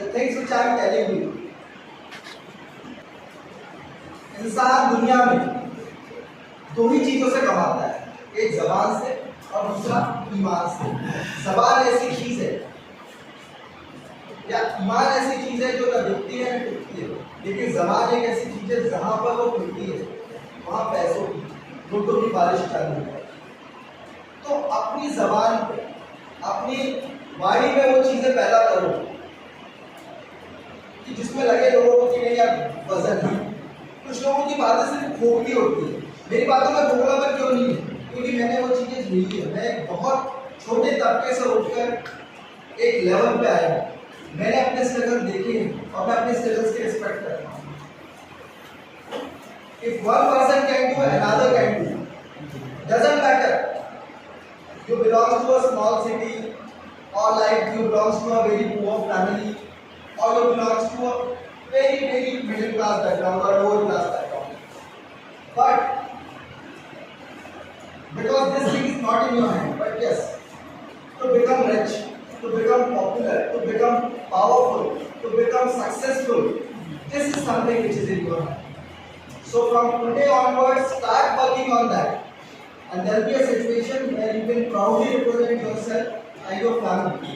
The things which I am telling you, इंसान दुनिया में दो ही चीजों से कमाता है, एक जबान से और दूसरा ईमान से। जबान ऐसी चीज है या ईमान ऐसी चीज है जो न दिखती है न टूटती है, लेकिन जबान एक ऐसी चीज है जहां पर वो खुलती है वहां पैसों की नोटों की बारिश चालू है। तो अपनी जबान पे, अपनी वाणी में वो चीजें पैदा करो कि जिसमें लगे लोगों को कि नहीं यार वजन है। कुछ लोगों की बातें सिर्फ खोखली होती है, मेरी बातों में खोखलापन क्यों नहीं है? क्योंकि मैंने वो चीजें झेली है। मैं एक बहुत छोटे तबके से उठकर एक लेवल पे आया हूँ। मैंने अपने स्ट्रगल देखे हैं और मैं अपने स्ट्रगल्स की रिस्पेक्ट करता हूँ। If one person can do, another can do. Doesn't matter. You belong to a small city, or like you belong to a very poor family, or you belong to a very middle class background or lower class background. But because this thing is not in your hand, but yes, to become rich, to become popular, to become powerful, to become successful, this is something which is in your hand. So from today onwards, start working on that, and there will be a situation where you can proudly represent yourself and your family.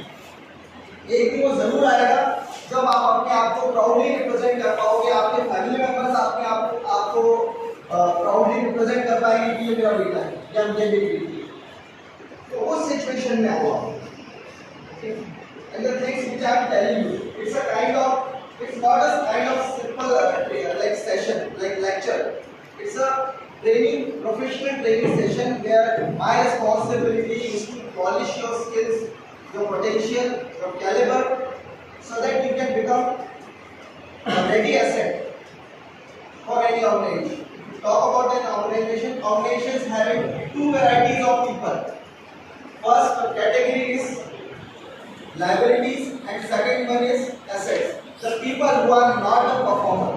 एक दिन वो जरूर आएगा जब आप अपने आप को प्राउडली रिप्रेजेंट कर पाओगे, आपके फैमिली मेंबर्स अपने आपको प्राउडली रिप्रेजेंट कर पाएंगे कि ये मेरा बेटा है या ये मेरी बेटी है। तो उस सिचुएशन में आओ। And the things which I am telling you, it's a kind of, it's not a kind of simple like session, like lecture. It's a training, professional training session where my responsibility is to polish your skills, your potential, your caliber, so that you can become a ready asset for any organization. Talk about an organization. Organizations having two varieties of people. First category is liabilities and second one is assets. The people who are not a performer,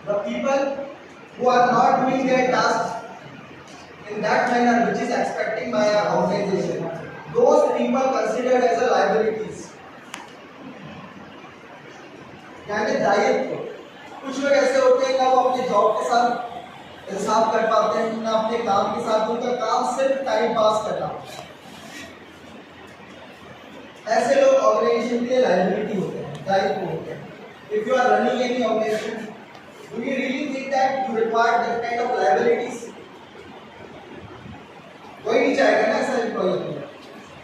the people who are not doing their tasks in that manner which is expecting by our organization, those people considered as a liabilities. यानी दायित्व। कुछ लोग ऐसे होते हैं ना वो अपने जॉब के साथ हिसाब कर पाते हैं, ना अपने काम के साथ। उनका काम सिर्फ टाइम पास करना। ऐसे लोग ऑर्गेनाइजेशन के लिए लायबिलिटी होते हैं, दायित्व होते हैं। If you are running any organization, do you really think that you require that kind of liabilities? कोई नहीं चाहेगा ना ऐसा employ.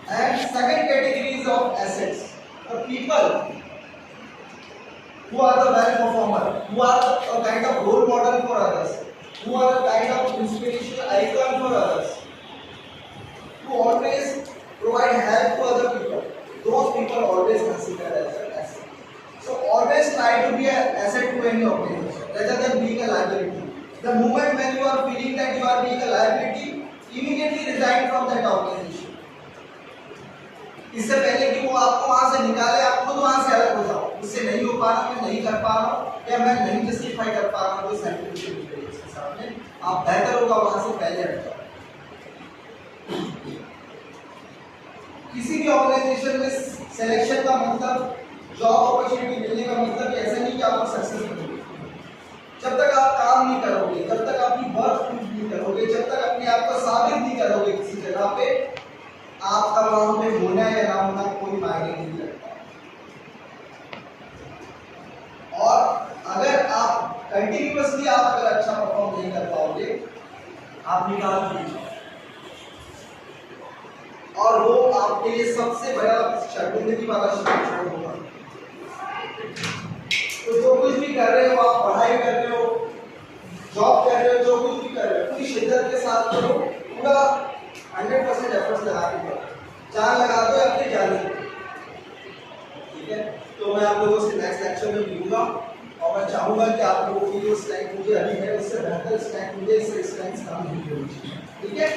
And second category is of assets. The people who are the well performer, who are a kind of role model for others, who are a kind of inspirational icon for others, who always provide help to other people. Those people always considered as an asset. So always try to be an asset to any organization rather than being a liability. The moment when you are feeling that you are being a liability, immediately resign from that organization. इससे पहले कि वो आपको वहां से निकाले, आप खुद वहां से अलग हो जाओ। इससे नहीं हो पा रहा, मैं नहीं कर पा रहा हूँ या मैं नहीं जस्टिफाई कर पा रहा हूँ कोई साइंटिफिक इसके सामने, आप बेहतर होगा वहां से पहले हट जाओ। किसी भी ऑर्गेनाइजेशन में सिलेक्शन का मतलब, जॉब अपॉर्चुनिटी मिलने का मतलब ऐसा नहीं कि आपको सक्सेस मिलेगी। जब तक आप काम नहीं करोगे, जब तक अपनी वर्क प्रूफ नहीं करोगे, जब तक अपने आप को साबित नहीं करोगे किसी जगह पे, आपका वहां पे होना या ना होना कोई मायने नहीं रखता। और अगर आप कंटिन्यूअसली आप अगर अच्छा परफॉर्म नहीं कर पाओगे, आप निकाल दीजिए और वो आपके लिए सबसे बड़ा शर्मिंदगी वाला शिक्षण होगा। तो जो कुछ भी कर रहे हो, आप पढ़ाई कर रहे हो, जॉब कर रहे हो, जो कुछ भी कर रहे हो, पूरी शिद्दत के साथ करो, पूरा 100% एफर्ट्स लगा के करो, जान लगा दो अपनी जान से। ठीक है, तो मैं आप लोगों से नेक्स्ट लेक्चर में मिलूंगा और मैं चाहूंगा कि आप लोगों की जो स्ट्रेंथ मुझे अभी है उससे बेहतर स्ट्रेंथ मुझे इससे स्ट्रेंथ काम नहीं होनी चाहिए। ठीक है।